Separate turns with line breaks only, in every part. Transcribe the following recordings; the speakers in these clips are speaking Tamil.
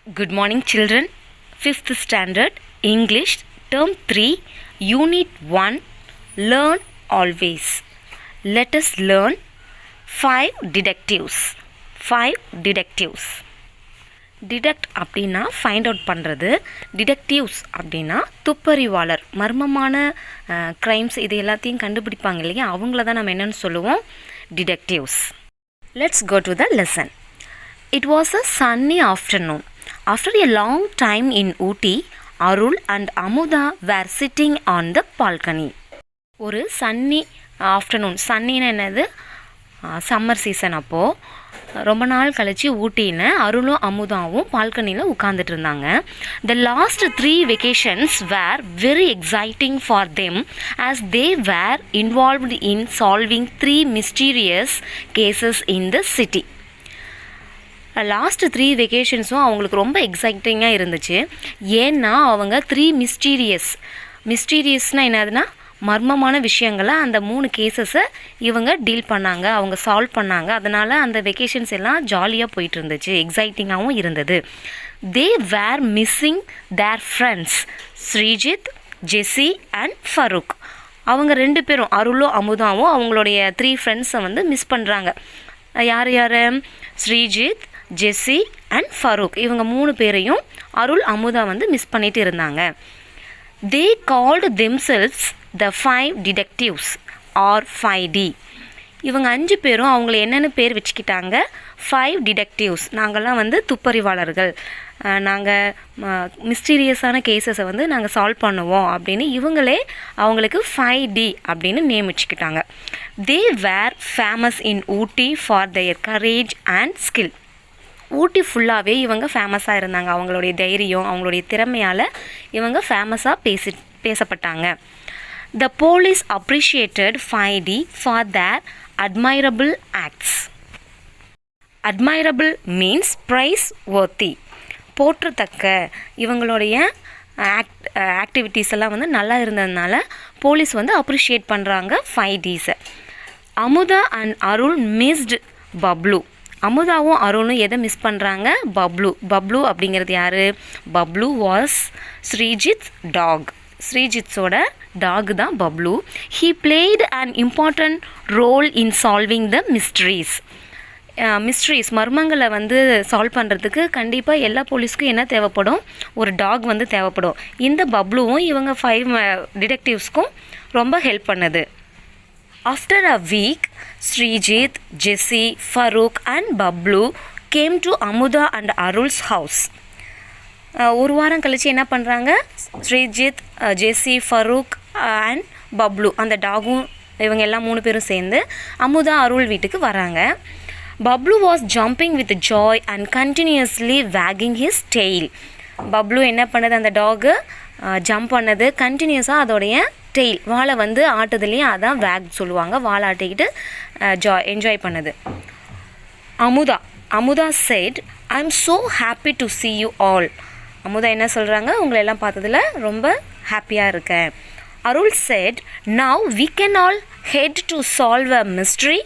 Good morning, children. 5th standard English Term 3 Unit 1 Learn Always. Let us learn 5 detectives. 5 detectives. Detect அப்படின்னா ஃபைண்ட் அவுட் பண்ணுறது. டிடெக்டிவ்ஸ் அப்படின்னா துப்பறிவாளர், மர்மமான க்ரைம்ஸ் இது எல்லாத்தையும் கண்டுபிடிப்பாங்க இல்லையா, அவங்கள தான் நம்ம என்னென்னு சொல்லுவோம், detectives. Let's go to the lesson. It was a sunny afternoon. After a long time in Ooty, Arul and Amuda were sitting on the balcony. ஒரு சன்னி ஆஃப்டர்நூன், சன்னின்னு என்னது, சம்மர் சீசன். அப்போது ரொம்ப நாள் கழித்து ஊட்டின்னு அருளும் அமுதாவும் பால்கனியில் உட்காந்துட்டு இருந்தாங்க. The last 3 vacations were very exciting for them as they were involved in solving 3 mysterious cases in the city. Last 3 வெக்கேஷன்ஸும் அவங்களுக்கு ரொம்ப எக்ஸைட்டிங்காக இருந்துச்சு. ஏன்னா அவங்க 3 மிஸ்டீரியஸ்னால் என்னதுன்னா மர்மமான விஷயங்களை, அந்த 3 கேசஸை இவங்க டீல் பண்ணாங்க, அவங்க சால்வ் பண்ணாங்க. அதனால் அந்த வெக்கேஷன்ஸ் எல்லாம் ஜாலியாக போயிட்டு இருந்துச்சு, எக்ஸைட்டிங்காகவும் இருந்தது. They were missing their friends Sreejith, Jessie and Farooq. அவங்க 2 பேரும், அருளும் அமுதாவும் அவங்களுடைய 3 ஃப்ரெண்ட்ஸை வந்து மிஸ் பண்ணுறாங்க. யார் யார்? ஸ்ரீஜித், ஜெஸ்ஸி அண்ட் ஃபரூக். இவங்க 3 பேரையும் அருள் அமுதா வந்து மிஸ் பண்ணிட்டு இருந்தாங்க. They called themselves the 5 detectives or 5D. இவங்க 5 பேரும் அவங்கள என்னென்னு பேர் வச்சுக்கிட்டாங்க, 5 detectives. நாங்கள்லாம் வந்து துப்பறிவாளர்கள், நாங்கள் மிஸ்டீரியஸான கேசஸை வந்து நாங்கள் சால்வ் பண்ணுவோம் அப்படின்னு இவங்களே அவங்களுக்கு 5D அப்படின்னு நேம் வச்சுக்கிட்டாங்க. They were famous in Ooty for their courage and skill. ஊட்டி ஃபுல்லாகவே இவங்க ஃபேமஸாக இருந்தாங்க. அவங்களுடைய தைரியம், அவங்களுடைய திறமையால் இவங்க ஃபேமஸாக பேசப்பட்டாங்க. The police appreciated 5D for their admirable acts. Admirable means praiseworthy. போற்றத்தக்க. இவங்களுடைய ஆக்டிவிட்டீஸ் எல்லாம் வந்து நல்லா இருந்ததுனால போலீஸ் வந்து அப்ரிஷியேட் பண்ணுறாங்க 5Ds. Amudha and Arul missed Bablu. அமுதாவும் அருணும் எதை மிஸ் பண்ணுறாங்க? பப்ளு. பப்ளு அப்படிங்கிறது யார்? Bablu was Sreejith dog. ஸ்ரீஜித்ஸோட டாக் தான் Bablu. He played an important role in solving the mysteries. மர்மங்களை வந்து சால்வ் பண்ணுறதுக்கு கண்டிப்பாக எல்லா போலீஸ்க்கும் என்ன தேவைப்படும்? ஒரு டாக் வந்து தேவைப்படும். இந்த பப்ளுவும் இவங்க 5 டிடெக்டிவ்ஸ்க்கும் ரொம்ப ஹெல்ப் பண்ணுது. After a week, Srijit, Jesse, Farooq and Bablu came to Amuda and Arul's house. ஒரு வாரம் கழிச்சு என்ன பண்ணுறாங்க? ஸ்ரீஜித், ஜெஸ்ஸி, ஃபரூக் அண்ட் பப்ளு, அந்த டாகும் இவங்க எல்லாம் 3 பேரும் சேர்ந்து அமுதா அருள் வீட்டுக்கு வராங்க. Bablu was jumping with Joy and continuously வேகிங் his tail. Bablu என்ன பண்ணது? அந்த டாகு ஜம்ப் பண்ணது, கண்டினியூஸாக அதோடைய டெய்ல், வாழை வந்து ஆட்டுதுலேயும் அதான் வேக் சொல்லுவாங்க, வாழை ஆட்டிக்கிட்டு என்ஜாய் பண்ணுது. Amudha said, I am so happy to see you all. Amudha என்ன சொல்கிறாங்க? உங்களை எல்லாம் பார்த்ததில் ரொம்ப ஹாப்பியாக இருக்கேன். அருள் said, now we can all head to solve a mystery.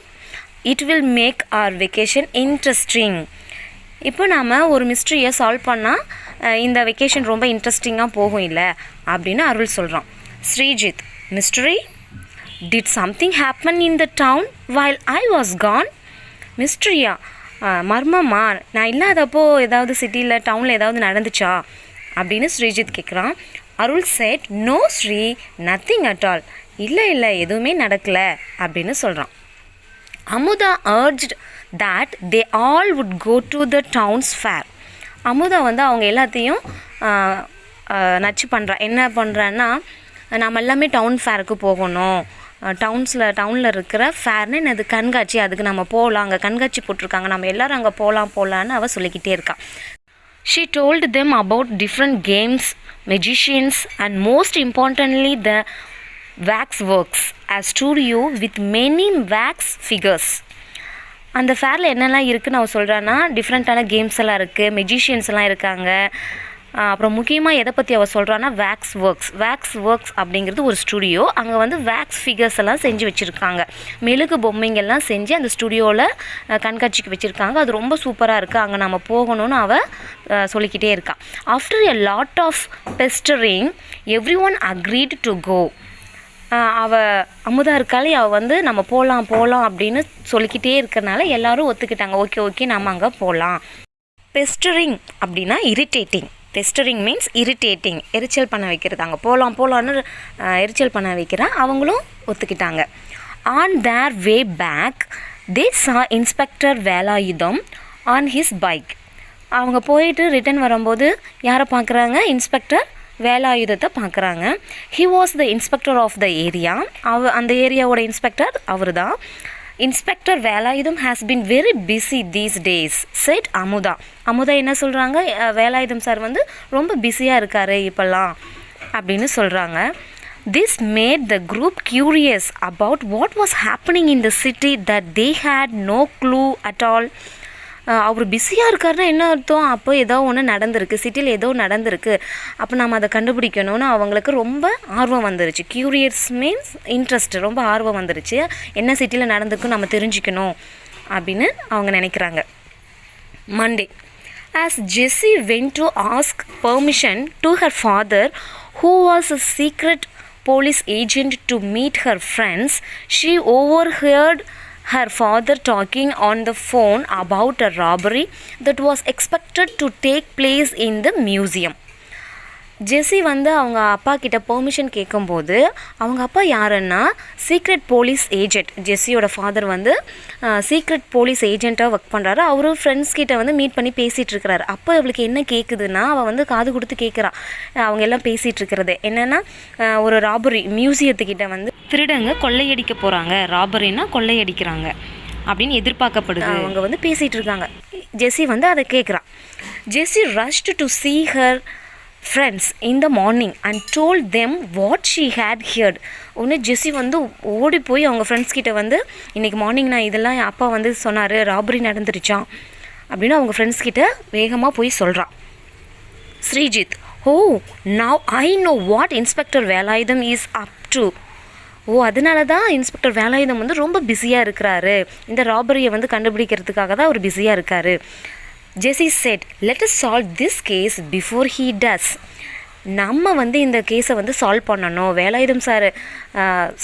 It will make our vacation interesting. இப்போ நாம் ஒரு மிஸ்ட்ரியை சால்வ் பண்ணால் இந்த வெக்கேஷன் ரொம்ப இன்ட்ரெஸ்டிங்காக போகும் இல்லை அப்படின்னு அருள் சொல்கிறான். Sreejith, mystery? Did something happen in the town while I was gone? மிஸ்ட்ரியா? மர்மமா? நான் இல்லாதப்போ ஏதாவது சிட்டியில், டவுனில் ஏதாவது நடந்துச்சா அப்படின்னு ஸ்ரீஜித் கேட்குறான். Arul said, no Sri, nothing at all. இல்லை எதுவுமே நடக்கலை அப்படின்னு சொல்கிறான். Amudha urged that they all would go to the town's fair. Amudha வந்து அவங்க எல்லாத்தையும் நச்சு பண்ணுறா. என்ன பண்ணுறான்னா, நம்ம எல்லாமே டவுன் ஃபேருக்கு போகணும், டவுனில் இருக்கிற ஃபேர்னு என்னது, கண்காட்சி, அதுக்கு நம்ம போகலாம், அங்கே கண்காட்சி போட்டிருக்காங்க, நம்ம எல்லோரும் அங்கே போகலான்னு அவள் சொல்லிக்கிட்டே இருக்கா. She told them about different games, magicians and most importantly the wax works, a studio with many wax figures. அந்த ஃபேரில் என்னெல்லாம் இருக்குதுன்னு அவள் சொல்கிறான்னா, டிஃப்ரெண்ட்டான கேம்ஸ் எல்லாம் இருக்குது, மெஜிஷியன்ஸ் எல்லாம் இருக்காங்க, அப்புறம் முக்கியமாக எதை பற்றி அவள் சொல்கிறான்னா வேக்ஸ் ஒர்க்ஸ் அப்படிங்கிறது ஒரு ஸ்டுடியோ. அங்கே வந்து வேக்ஸ் ஃபிகர்ஸ் எல்லாம் செஞ்சு வச்சுருக்காங்க. மெழுகு பொம்மைங்கள்லாம் செஞ்சு அந்த ஸ்டுடியோவில் கண்காட்சிக்கு வச்சுருக்காங்க. அது ரொம்ப சூப்பராக இருக்குது, அங்கே நம்ம போகணும்னு அவள் சொல்லிக்கிட்டே இருக்கா. After a lot of pestering everyone agreed to go. Amudha இருக்காளே, அவள் வந்து நம்ம போகலாம் அப்படின்னு சொல்லிக்கிட்டே இருக்கிறனால எல்லோரும் ஒத்துக்கிட்டாங்க. ஓகே நம்ம அங்கே போகலாம். பெஸ்டரிங் அப்படின்னா இரிட்டேட்டிங். பெஸ்டரிங் மீன்ஸ் இரிட்டேட்டிங், எரிச்சல் பண்ண வைக்கிறது. அங்கே போகலான்னு எரிச்சல் பண்ண வைக்கிறேன். அவங்களும் ஒத்துக்கிட்டாங்க. On their way back they saw inspector Velayudham on his bike. அவங்க போயிட்டு ரிட்டன் வரும்போது யாரை பார்க்குறாங்க? இன்ஸ்பெக்டர் வேலாயுதத்தை பார்க்குறாங்க. He was the inspector of the area. அந்த ஏரியாவோட இன்ஸ்பெக்டர் அவர் தான். Inspector Velayudham has been very busy these days said Amudha. Amudha என்ன சொல்கிறாங்க? வேலாயுதம் சார் வந்து ரொம்ப பிஸியாக இருக்கார் இப்போல்லாம் அப்படின்னு சொல்கிறாங்க. This made the group curious about what was happening in the city that they had no clue at all. அவர் பிஸியாக இருக்காருன்னா என்ன அர்த்தம்? அப்போ ஏதோ ஒன்று நடந்திருக்கு, சிட்டியில் ஏதோ நடந்திருக்கு, அப்போ நம்ம அதை கண்டுபிடிக்கணும்னு அவங்களுக்கு ரொம்ப ஆர்வம் வந்துருச்சு. கியூரியஸ் மீன்ஸ் இன்ட்ரெஸ்ட், ரொம்ப ஆர்வம் வந்துருச்சு. என்ன சிட்டியில் நடந்திருக்கு நம்ம தெரிஞ்சுக்கணும் அப்படின்னு அவங்க நினைக்கிறாங்க. Monday, as Jessie went to ask permission to her father, who was a secret police agent, to meet her friends, she overheard her father talking on the phone about a robbery that was expected to take place in the museum. ஜெஸ்ஸி வந்து அவங்க அப்பா கிட்ட பெர்மிஷன் கேட்கும்போது, அவங்க அப்பா யாருன்னா சீக்ரெட் போலீஸ் ஏஜென்ட். ஜெஸ்ஸியோட ஃபாதர் வந்து சீக்ரெட் போலீஸ் ஏஜென்ட்டாக ஒர்க் பண்ணுறாரு. அவரு ஃப்ரெண்ட்ஸ் கிட்ட வந்து மீட் பண்ணி பேசிகிட்டு இருக்கிறாரு. அப்போ அவளுக்கு என்ன கேட்குதுன்னா, அவள் வந்து காது கொடுத்து கேட்குறா. அவங்க எல்லாம் பேசிகிட்டு இருக்கிறது என்னென்னா, ஒரு ராபரி மியூசியத்துக்கிட்ட வந்து திருடங்க கொள்ளையடிக்க போகிறாங்க, ராபரின்னா கொள்ளையடிக்கிறாங்க அப்படின்னு எதிர்பார்க்கப்படுது. அவங்க வந்து பேசிகிட்டு இருக்காங்க. ஜெஸ்ஸி வந்து அதை கேட்குறான். Jessie rushed to see her friends in the morning and told them what she had heard. ஒன்று ஜெஸ்ஸி வந்து ஓடி போய் அவங்க ஃப்ரெண்ட்ஸ் கிட்ட வந்து, இன்றைக்கி மார்னிங் நான் இதெல்லாம் என் அப்பா வந்து சொன்னார், ராபரி நடந்துருச்சான் அப்படின்னு அவங்க ஃப்ரெண்ட்ஸ் கிட்ட வேகமாக போய் சொல்கிறான். Srijit, now I know what inspector Velayudham is up to. அதனால தான் இன்ஸ்பெக்டர் வேலாயுதம் வந்து ரொம்ப பிஸியாக இருக்கிறாரு, இந்த ராபரியை வந்து கண்டுபிடிக்கிறதுக்காக தான் அவர் பிஸியாக இருக்கார். Jessie said, let us solve this case before he does. நம்ம வந்து இந்த கேஸை வந்து சால்வ் பண்ணணும். வேலாயுதம் சார்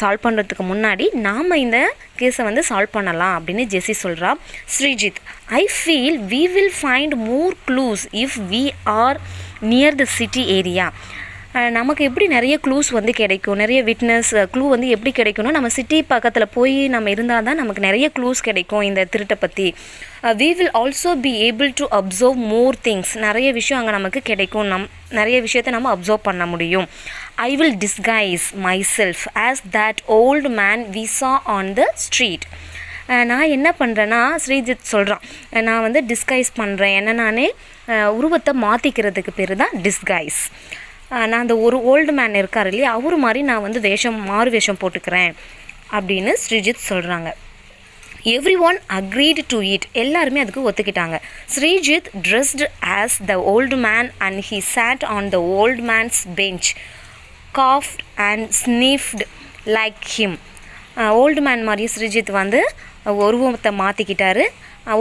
சால்வ் பண்ணுறதுக்கு முன்னாடி நாம் இந்த கேஸை வந்து சால்வ் பண்ணலாம் அப்படின்னு ஜெஸ்ஸி சொல்கிறா. Sreejith, I feel we will find more clues if we are near the city area. நமக்கு எப்படி நிறைய க்ளூஸ் வந்து கிடைக்கும், நிறைய விட்னஸ் க்ளூ வந்து எப்படி கிடைக்கும்னா, நம்ம சிட்டி பக்கத்தில் போய் நம்ம இருந்தால் தான் நமக்கு நிறைய க்ளூஸ் கிடைக்கும் இந்த திருட்டை பற்றி. we will also be able to observe more things. நிறைய விஷயம் அங்கே நமக்கு கிடைக்கும், நிறைய விஷயத்தை நம்ம அப்சர்வ் பண்ண முடியும். I will disguise myself as that old man we saw on the street. நான் என்ன பண்ணுறேன்னா, ஸ்ரீஜித் சொல்கிறான், நான் வந்து டிஸ்கைஸ் பண்ணுறேன், என்ன நானே உருவத்தை மாற்றிக்கிறதுக்கு பேர் தான் டிஸ்கைஸ். நான் அந்த ஒரு ஓல்டு மேன் இருக்கார் இல்லையா, அவரு மாதிரி நான் வந்து மாறு வேஷம் போட்டுக்கிறேன் அப்படின்னு ஸ்ரீஜித் சொல்கிறாங்க. Everyone agreed to it. எல்லாருமே அதுக்கு ஒத்துக்கிட்டாங்க. Sreejith dressed as the old man and he sat on the old man's bench, coughed and sniffed like him. Old man மாதிரி ஸ்ரீஜித் வந்து உருவத்தை மாற்றிக்கிட்டாரு.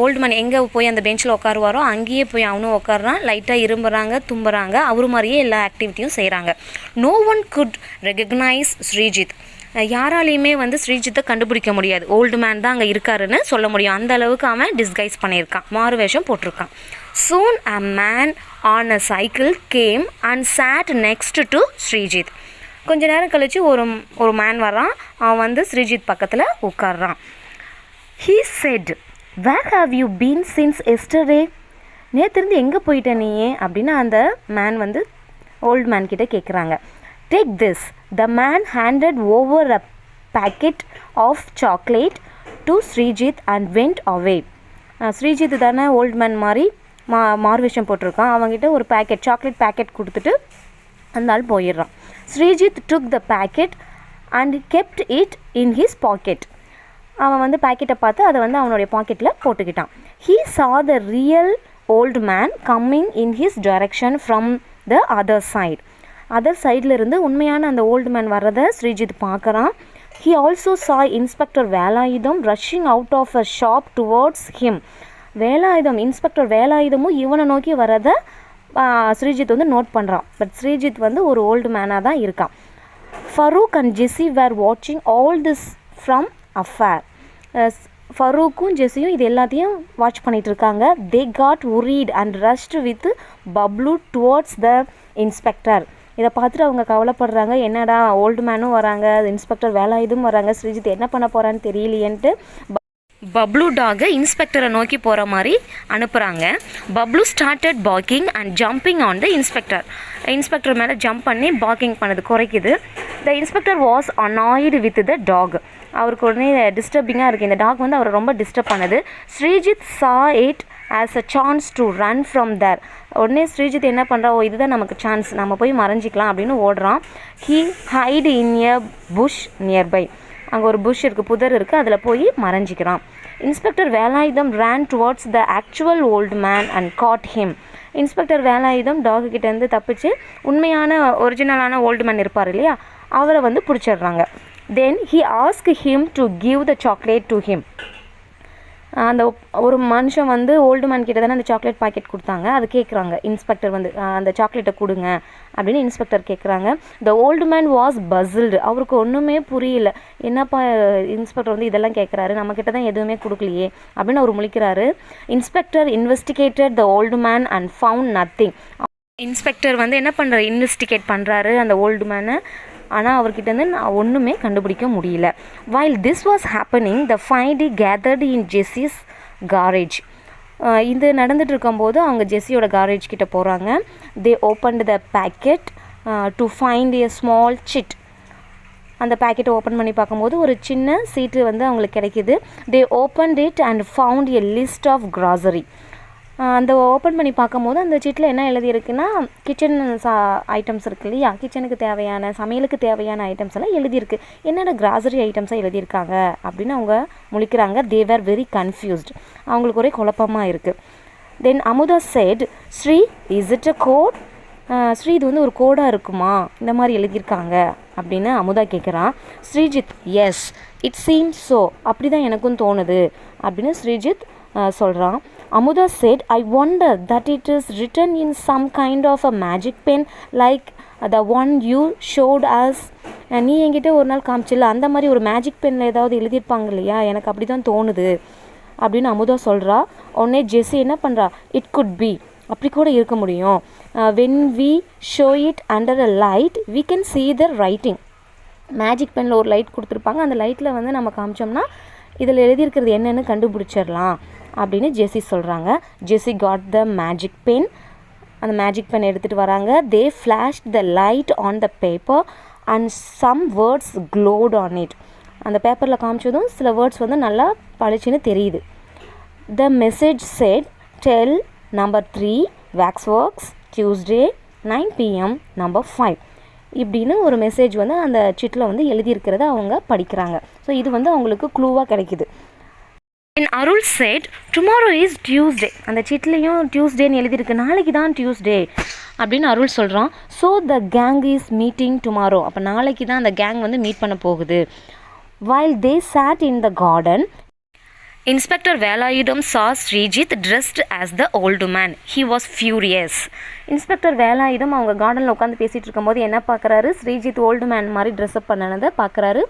ஓல்டு மேன் எங்கே போய் அந்த பெஞ்சில் உட்காருவாரோ அங்கேயே போய் அவனும் உட்காருறான். லைட்டாக இரும்புறாங்க, தும்புறாங்க, அவரு மாதிரியே எல்லா ஆக்டிவிட்டியும் செய்கிறாங்க. No one could recognise Srijit. யாராலையுமே வந்து ஸ்ரீஜித்தை கண்டுபிடிக்க முடியாது, ஓல்டு மேன் தான் அங்கே இருக்காருன்னு சொல்ல முடியும். அந்த அளவுக்கு அவன் டிஸ்கைஸ் பண்ணியிருக்கான், மாறு வேஷம் போட்டிருக்கான். Soon a man on a cycle came and sat next to Sreejith. கொஞ்ச நேரம் கழித்து ஒரு மேன் வரான், அவன் வந்து ஸ்ரீஜித் பக்கத்தில் உட்கார்றான். He said, where have you been since yesterday? நேற்றிருந்து எங்கே போயிட்ட நீயே அப்படின்னு அந்த மேன் வந்து ஓல்டு மேன் கிட்ட கேட்குறாங்க. Take this. The man handed over a packet of chocolate to Srijit and went away. Sreejith தானே ஓல்டு மேன் மாதிரி மார்வேஷம் போட்டிருக்கான், அவங்ககிட்ட ஒரு சாக்லேட் பேக்கெட் கொடுத்துட்டு அந்த ஆள் போயிடுறான். Sreejith took the packet and kept it in his pocket. அவன் வந்து பேக்கெட்டை பார்த்து அதை வந்து அவனுடைய பாக்கெட்டில் போட்டுக்கிட்டான். He saw the real old man coming in his direction from the other side. அதர் சைட்லேருந்து உண்மையான அந்த ஓல்டு மேன் வர்றதை ஸ்ரீஜித் பார்க்குறான். He also saw Inspector Velayudham rushing out of a shop towards him. Inspector வேலாயுதமும் இவனை நோக்கி வரதை ஸ்ரீஜித் வந்து நோட் பண்ணுறான். பட் ஸ்ரீஜித் வந்து ஒரு ஓல்டு மேனாக தான் இருக்கான். ஃபரூக் அண்ட் ஜெஸ்ஸி வேர் வாட்சிங் ஆல் திஸ் ஃப்ரம் அஃபேர். ஃபரூக்கும் ஜெஸ்ஸியும் இது எல்லாத்தையும் வாட்ச் பண்ணிகிட்டு இருக்காங்க. They got worried and rushed with Bablu towards the inspector. இதை பார்த்துட்டு அவங்க கவலைப்படுறாங்க. என்னடா ஓல்டு மேனும் வராங்க, இன்ஸ்பெக்டர் வேலாயுதம் வராங்க, ஸ்ரீஜித் என்ன பண்ண போகிறான்னு தெரியலையேன்ட்டு பப்ளு டாகை இன்ஸ்பெக்டரை நோக்கி போகிற மாதிரி அனுப்புகிறாங்க. Bablu started barking and jumping on the inspector மேலே ஜம்ப் பண்ணி barking பண்ணது குறைக்குது. The inspector was annoyed with the dog. அவருக்கு உடனே டிஸ்டர்பிங்காக இருக்குது. இந்த டாக் வந்து அவரை ரொம்ப டிஸ்டர்ப் பண்ணுது. Sreejith saw it as a chance to run from there. உடனே ஸ்ரீஜித் என்ன பண்ணுறா, இதுதான் நமக்கு சான்ஸ், நம்ம போய் மறைஞ்சிக்கலாம் அப்படின்னு ஓடுறான். he hide in a bush nearby. அங்கே ஒரு புஷ் இருக்குது, புதர் இருக்குது, அதில் போய் மறைஞ்சிக்கிறான். Inspector Velayudham ran towards the actual old man and caught him. Inspector Velayudham dog கிட்டேருந்து தப்பிச்சு உண்மையான ஒரிஜினலான ஓல்டு மேன் இருப்பார் இல்லையா, அவரை வந்து பிடிச்சிடுறாங்க. தென் he asked him to give the chocolate to him. அந்த ஒரு மனுஷன் வந்து ஓல்டு மேன் கிட்ட தானே அந்த சாக்லேட் பாக்கெட் கொடுத்தாங்க, அது கேட்குறாங்க. இன்ஸ்பெக்டர் வந்து அந்த சாக்லேட்டை கொடுங்க அப்படின்னு இன்ஸ்பெக்டர் கேட்குறாங்க. The old man was puzzled. அவருக்கு ஒன்றுமே புரியல. என்னப்பா இன்ஸ்பெக்டர் வந்து இதெல்லாம் கேட்குறாரு, நம்மக்கிட்ட தான் எதுவுமே கொடுக்கலையே அப்படின்னு அவர் முழிக்கிறாரு. Inspector investigated the old man and found nothing. Inspector வந்து என்ன பண்ணுறாரு, இன்வெஸ்டிகேட் பண்ணுறாரு அந்த ஓல்டு மேனை. ஆனால் அவர்கிட்டருந்து நான் ஒன்றுமே கண்டுபிடிக்க முடியல. while this was happening the finding gathered in Jesse's garage. இது நடந்துட்டு இருக்கும்போது அவங்க ஜெஸ்ஸியோட காரேஜ் கிட்ட போகிறாங்க. they opened the packet to find a small chit. அந்த பேக்கெட்டை ஓப்பன் பண்ணி பார்க்கும்போது ஒரு சின்ன சீட்டு வந்து அவங்களுக்கு கிடைக்கிது. they opened it and found a list of grocery. அந்த ஓப்பன் பண்ணி பார்க்கும்போது அந்த சீட்டில் என்ன எழுதியிருக்குன்னா, கிச்சன் ஐட்டம்ஸ் இருக்குது இல்லையா, கிச்சனுக்கு தேவையான சமையலுக்கு தேவையான ஐட்டம்ஸ் எல்லாம் எழுதியிருக்கு. என்னோட கிராசரி ஐட்டம்ஸாக எழுதியிருக்காங்க அப்படின்னு அவங்க முழிக்கிறாங்க. தே வேர் வெரி கன்ஃபியூஸ்ட். அவங்களுக்கு ஒரே குழப்பமாக இருக்குது. Then Amudha said, Sri is it a code? ஸ்ரீ இது வந்து ஒரு கோடாக இருக்குமா, இந்த மாதிரி எழுதியிருக்காங்க அப்படின்னு அமுதா கேட்குறான். Sreejith, S it seems so, அப்படி தான் எனக்கும் தோணுது அப்படின்னு ஸ்ரீஜித் சொல்கிறான். Amudha said, I wonder that it is written in some kind of a magic pen like the one you showed us. நீ என்கிட்ட ஒரு நாள் காமிச்சில்ல, அந்த மாதிரி ஒரு மேஜிக் பெனில் ஏதாவது எழுதியிருப்பாங்க இல்லையா, எனக்கு அப்படி தான் தோணுது அப்படின்னு அமுதா சொல்கிறா. உடனே ஜெஸ்ஸி என்ன பண்ணுறா, இட் குட் பி, அப்படி கூட இருக்க முடியும். when we show it under a light we can see the writing. Magic பெனில் ஒரு லைட் கொடுத்துருப்பாங்க, அந்த லைட்டில் வந்து நம்ம காமிச்சோம்னா இதில் எழுதியிருக்கிறது என்னென்னு கண்டுபிடிச்சிடலாம் அப்படின்னு ஜெஸ்ஸி சொல்கிறாங்க. Jessie got the magic pen. அந்த மேஜிக் பென் எடுத்துகிட்டு வராங்க. They flashed the light on the paper and some words glowed on it. அந்த பேப்பரில் காமிச்சதும் சில வேர்ட்ஸ் வந்து நல்லா பளிச்சுன்னு தெரியுது. The message said, tell number 3 wax works Tuesday 9 PM number 5 இப்படின்னு ஒரு மெசேஜ் வந்து அந்த சிட்டில் வந்து எழுதியிருக்கிறத அவங்க படிக்கிறாங்க. ஸோ இது வந்து அவங்களுக்கு க்ளூவாக கிடைக்குது. அருள் செட், டுமாரோ இஸ் டியூஸ்டே. அந்த சிட்லேயும் டியூஸ்டேன்னு எழுதியிருக்கு, நாளைக்கு தான் டியூஸ்டே அப்படின்னு அருள் சொல்கிறான். So the gang is meeting tomorrow. அப்போ நாளைக்கு தான் அந்த கேங் வந்து மீட் பண்ண போகுது. while they sat in the garden, Inspector Velayudham saw Srijit dressed as the old man. He was furious. Inspector Velayudham அவங்க கார்டனில் உட்காந்து பேசிகிட்டு இருக்கும்போது என்ன பார்க்குறாரு, ஸ்ரீஜித் ஓல்டு மேன் மாதிரி ட்ரெஸ்அப் பண்ணனதை பார்க்குறாரு.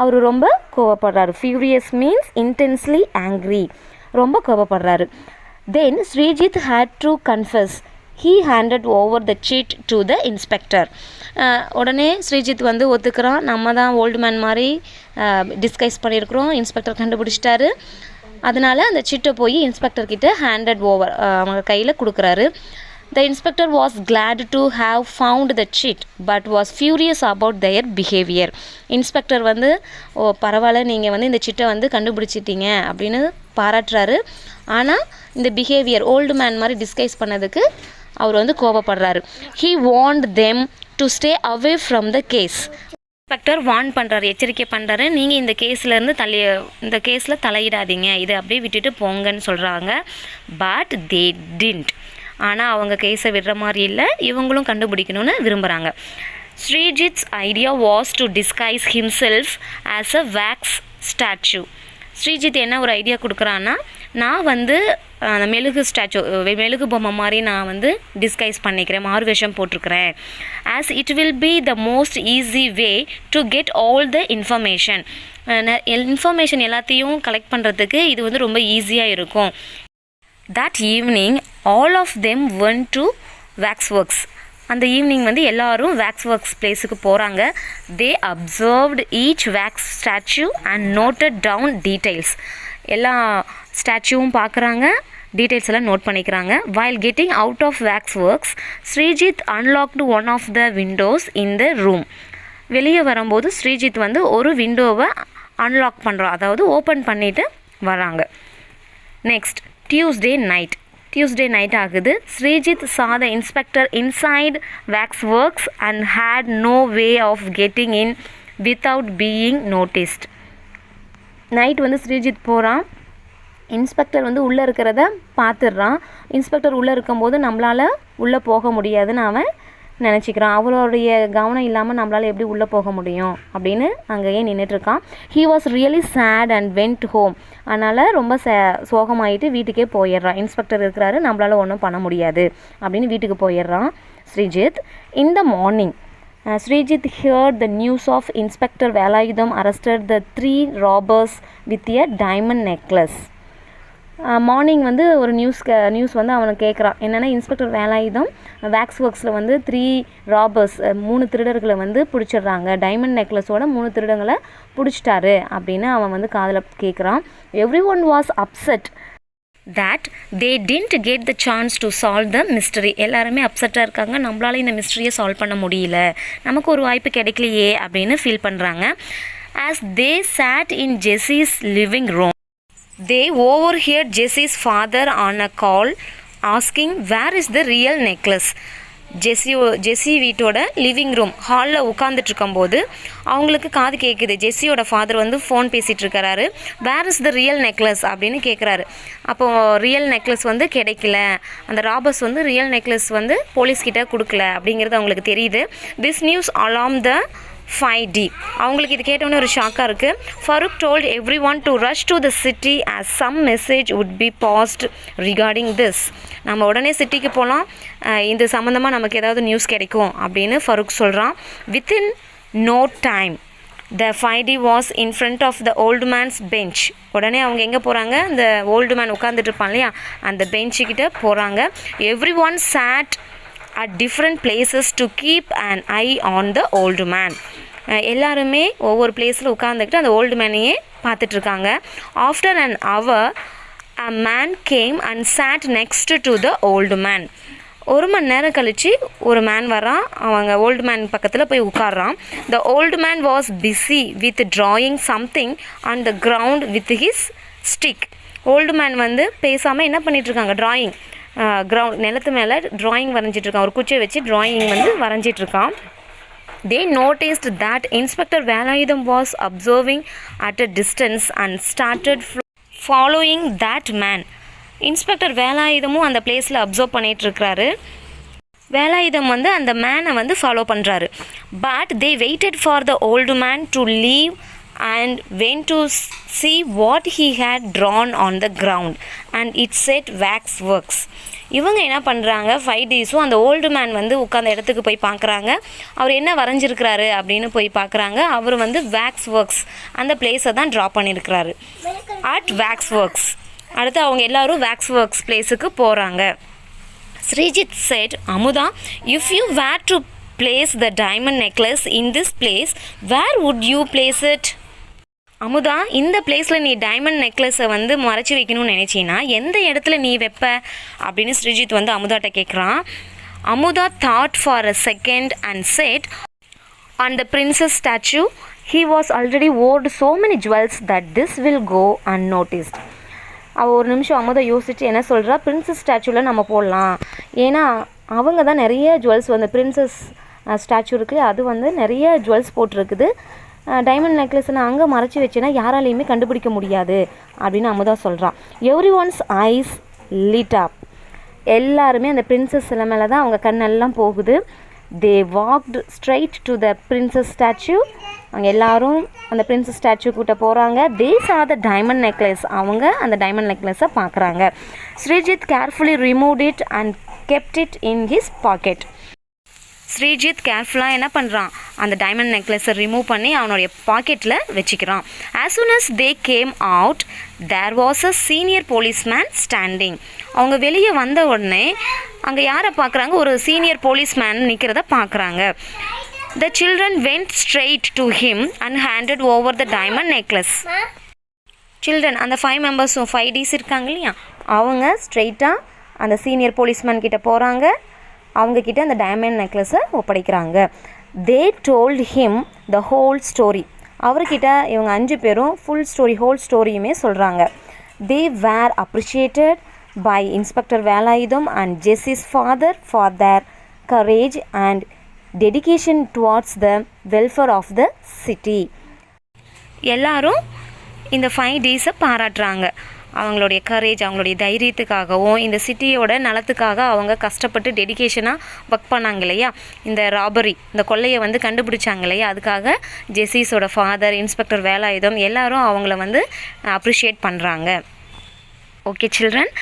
அவர் ரொம்ப கோவப்படுறாரு. ஃபியூரியஸ் மீன்ஸ் இன்டென்ஸ்லி ஆங்க்ரி, ரொம்ப கோவப்படுறாரு. Then Sreejith had to confess. He handed over the sheet to the inspector. உடனே ஸ்ரீஜித் வந்து ஒத்துக்கிறான், நம்ம தான் ஓல்டு மேன் மாதிரி டிஸ்கைஸ் பண்ணியிருக்கிறோம், இன்ஸ்பெக்டர் கண்டுபிடிச்சிட்டாரு. அதனால் அந்த சீட்டை போய் இன்ஸ்பெக்டர்கிட்ட ஹேண்டட் ஓவர் அவங்க கையில் கொடுக்குறாரு. The inspector was glad to have found the cheat but was furious about their behavior. Inspector வந்து பரவாயில்ல, நீங்கள் வந்து இந்த சிட்டை வந்து கண்டுபிடிச்சிட்டீங்க அப்படின்னு பாராட்டுறாரு. ஆனால் இந்த பிஹேவியர் ஓல்டு மேன் மாதிரி டிஸ்கைஸ் பண்ணதுக்கு அவர் வந்து கோபப்படுறாரு. He warned them to stay away from the case. Inspector warn பண்ணுறாரு, எச்சரிக்கை பண்ணுறாரு, நீங்கள் இந்த கேஸில் தலையிடாதீங்க, இதை அப்படியே விட்டுட்டு போங்கன்னு சொல்கிறாங்க. But they didn't. ஆனால் அவங்க கேஸை விடுற மாதிரி இல்லை, இவங்களும் கண்டுபிடிக்கணும்னு விரும்புகிறாங்க. Sreejith's idea was to disguise himself as a wax statue. Sreejith என்ன ஒரு ஐடியா கொடுக்குறான்னா, நான் வந்து அந்த மெழுகு பொம்மை மாதிரி நான் வந்து டிஸ்கைஸ் பண்ணிக்கிறேன், மாறுவேஷம் போட்டிருக்கிறேன். As it will be the most easy way to get all the information எல்லாத்தையும் கலெக்ட் பண்ணுறதுக்கு இது வந்து ரொம்ப ஈஸியாக இருக்கும். That evening all of them went to wax works. அந்த ஈவினிங் வந்து எல்லாரும் வேக்ஸ் ஒர்க்ஸ் பிளேஸுக்கு போகிறாங்க. They observed each wax statue and noted down details. எல்லா ஸ்டாச்சுவும் பார்க்குறாங்க, டீட்டெயில்ஸ் எல்லாம் நோட் பண்ணிக்கிறாங்க. While getting out of wax works Sreejith unlocked one of the Windows in the room. வெளியே வரும்போது ஸ்ரீஜித் வந்து ஒரு விண்டோவை அன்லாக் பண்ணுறான், அதாவது ஓப்பன் பண்ணிவிட்டு வராங்க. நெக்ஸ்ட் Tuesday night ஆகுது. Sreejith saw the inspector inside wax works and had no way of getting in without being noticed. Night வந்து ஸ்ரீஜித் போகிறான், இன்ஸ்பெக்டர் வந்து உள்ளே இருக்கிறத பார்த்துடுறான். இன்ஸ்பெக்டர் உள்ளே இருக்கும்போது நம்மளால் உள்ளே போக முடியாதுன்னு அவன் நினச்சிக்கிறான். அவளுடைய கவனம் இல்லாமல் நம்மளால் எப்படி உள்ளே போக முடியும் அப்படின்னு அங்கேயே நின்றுட்டுருக்கான். He was really sad and went home. அதனால் ரொம்ப சோகமாயிட்டு வீட்டுக்கே போயிடுறான். இன்ஸ்பெக்டர் இருக்கிறாரு, நம்மளால் ஒன்றும் பண்ண முடியாது அப்படின்னு வீட்டுக்கு போயிடுறான் Sreejith. In the morning Srijit heard the news of Inspector Velayudham arrested the 3 robbers with a diamond necklace. Morning வந்து ஒரு நியூஸ் வந்து அவனுக்கு கேட்குறான். என்னென்னா, இன்ஸ்பெக்டர் வேலாயுதம் வேக்ஸ் ஒர்க்ஸில் வந்து 3 ராபர்ஸ் 3 திருடர்களை வந்து பிடிச்சிடுறாங்க, டைமண்ட் நெக்லஸோட 3 திருடங்களை பிடிச்சிட்டாரு அப்படின்னு அவன் வந்து காதில் கேட்குறான். Every one was upset that they didn't get the chance to solve the mystery. எல்லாருமே அப்செட்டாக இருக்காங்க, நம்மளால இந்த மிஸ்ட்ரியை சால்வ் பண்ண முடியல, நமக்கு ஒரு வாய்ப்பு கிடைக்கலையே அப்படின்னு ஃபீல் பண்ணுறாங்க. as they sat in Jesse's living room, they overheard Jesse's father on a call asking where is the real necklace. ஜெஸ்ஸி வீட்டோட லிவிங் ரூம் ஹாலில் உட்காந்துட்ருக்கும்போது அவங்களுக்கு காது கேட்குது. ஜெஸ்ஸியோட ஃபாதர் வந்து ஃபோன் பேசிகிட்டு இருக்கிறாரு. Where is the real necklace அப்படின்னு கேட்குறாரு. அப்போது ரியல் நெக்லஸ் வந்து கிடைக்கல, அந்த ராபர்ஸ் வந்து ரியல் நெக்லஸ் வந்து போலீஸ்கிட்ட கொடுக்கல அப்படிங்கிறது அவங்களுக்கு தெரியுது. This news alarm the 5D. அவங்களுக்கு இது கேட்டோன்னே ஒரு ஷாக்காக இருக்குது. Farooq told every one to rush to the city as some message would be passed regarding this. நம்ம உடனே சிட்டிக்கு போகலாம், இந்த சம்மந்தமாக நமக்கு ஏதாவது நியூஸ் கிடைக்கும் அப்படின்னு ஃபருக் சொல்கிறான். Within no time the 5D was in front of the old man's bench. உடனே அவங்க எங்கே போகிறாங்க, அந்த ஓல்டு மேன் உட்காந்துட்டு இருப்பான் இல்லையா, அந்த பெஞ்சுக்கிட்ட போகிறாங்க. Everyone sat at different places to keep an eye on the old man. எல்லாருமே ஒவ்வொரு பிளேஸில் உட்காந்துக்கிட்டு அந்த ஓல்டு மேனையே பார்த்துட்ருக்காங்க. After an hour a man came and sat next to the old man. 1 மணி நேரம் கழித்து ஒரு மேன் வரான், அவங்க ஓல்டு மேன் பக்கத்தில் போய் உட்கார்றான். the old man was busy with drawing something on the ground with his stick. Old man வந்து பேசாமல் என்ன பண்ணிகிட்ருக்காங்க, டிராயிங் நிலத்து மேலே ட்ராயிங் வரைஞ்சிட்ருக்கான், ஒரு குச்சியை வச்சு ட்ராயிங் வந்து வரைஞ்சிட்ருக்கான். They noticed that Inspector Velayudham was observing at a distance and started following that man. Inspector Velayudham அந்த பிளேஸில் அப்சர்வ் பண்ணிகிட்ருக்கிறாரு. வேலாயுதம் வந்து அந்த மேனை வந்து ஃபாலோ பண்ணுறாரு. But they weighted for the old man to leave and went to see what he had drawn on the ground and it said wax works. இவங்க என்ன பண்ணுறாங்க, 5 டேஸும் அந்த ஓல்டு மேன் வந்து உட்காந்த இடத்துக்கு போய் பார்க்குறாங்க. அவர் என்ன வரைஞ்சிருக்கிறாரு அப்படின்னு போய் பார்க்குறாங்க. அவர் வந்து வேக்ஸ் ஒர்க்ஸ் அந்த பிளேஸை தான் ட்ரா பண்ணியிருக்கிறாரு, அட் வேக்ஸ் ஒர்க்ஸ். அடுத்து அவங்க எல்லோரும் வேக்ஸ் ஒர்க்ஸ் பிளேஸுக்கு போகிறாங்க. Srijit said, Amudha, if you were to place the diamond necklace in this place, where would you place it? Amudha, இந்த பிளேஸில் நீ டைமண்ட் நெக்லஸை வந்து மறைச்சி வைக்கணும்னு நினச்சின்னா எந்த இடத்துல நீ வைப்ப அப்படின்னு ஸ்ரீஜித் வந்து அமுதாட்ட கேட்குறான். Amudha thought for a second and said, on the princess statue. He was already wore so many jewels that this will go unnoticed. அவள் ஒரு நிமிஷம் அமுதா யோசிச்சு என்ன சொல்கிறா, பிரின்சஸ் ஸ்டாச்சுவில் நம்ம போடலாம், ஏன்னா அவங்க தான் நிறைய ஜுவல்ஸ் வந்து பிரின்சஸ் ஸ்டாச்சு இருக்குது, அது வந்து நிறைய ஜுவல்ஸ் போட்டிருக்குது. டைமண்ட் நெக்லஸ் நான் அங்கே மறைச்சி வச்சேன்னா யாராலையுமே கண்டுபிடிக்க முடியாது அப்படின்னு அமுதா சொல்கிறான். Everyone's eyes lit up. எல்லாருமே அந்த பிரின்சஸ் சிலை மேலே தான் அவங்க கண்ணெல்லாம் போகுது. They walked straight to the princess statue. அவங்க எல்லாரும் அந்த பிரின்சஸ் ஸ்டாச்சு கிட்ட போகிறாங்க. தே சா த டைமண்ட் நெக்லஸ். அவங்க அந்த டைமண்ட் நெக்லஸை பார்க்குறாங்க. Srijit carefully removed it and kept it in his pocket. Srijit கேர்ஃபுல்லாக என்ன பண்ணுறான், அந்த டைமண்ட் நெக்லஸை ரிமூவ் பண்ணி அவனுடைய பாக்கெட்டில் வச்சுக்கிறான். As soon as they came out there was a senior policeman standing. அவங்க வெளியே வந்த உடனே அங்கே யாரை பார்க்குறாங்க, ஒரு சீனியர் போலீஸ்மேன் நிற்கிறத பார்க்குறாங்க. The children vent straight to him and handed over the diamond necklace. Children அந்த 5 மெம்பர்ஸும் 5 Ds இருக்காங்க இல்லையா, அவங்க ஸ்ட்ரெயிட்டாக அந்த சீனியர் போலீஸ்மேன் கிட்ட போகிறாங்க. அவங்கக்கிட்ட அந்த டைமண்ட் நெக்லஸை ஒப்படைக்கிறாங்க. They told him the whole story. அவர்கிட்ட இவங்க 5 பேரும் ஃபுல் ஸ்டோரி, ஹோல் ஸ்டோரியுமே சொல்கிறாங்க. They were appreciated by inspector Velayudham and Jessie's father for their courage and dedication towards the welfare of the city. எல்லாரும் இந்த 5 Ds'ை பாராட்டுறாங்க. அவங்களுடைய கரேஜ், அவங்களுடைய தைரியத்துக்காகவும் இந்த சிட்டியோட நலத்துக்காக அவங்க கஷ்டப்பட்டு டெடிகேஷனாக ஒர்க் பண்ணாங்க இல்லையா. இந்த ராபரி, இந்த கொள்ளையை வந்து கண்டுபிடிச்சாங்க இல்லையா, அதுக்காக ஜெஸ்ஸிஸோட ஃபாதர், இன்ஸ்பெக்டர் வேலாயுதம் எல்லாரும் அவங்கள வந்து அப்ரிஷியேட் பண்ணுறாங்க. ஓகே சில்ட்ரன்,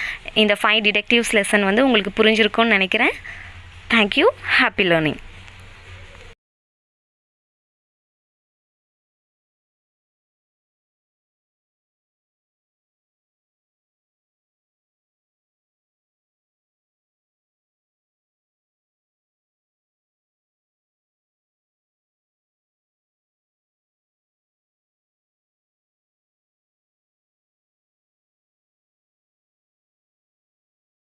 இந்த 5 டிடெக்டிவ்ஸ் லெசன் வந்து உங்களுக்கு புரிஞ்சிருக்கும்னு நினைக்கிறேன். தேங்க்யூ. Happy learning.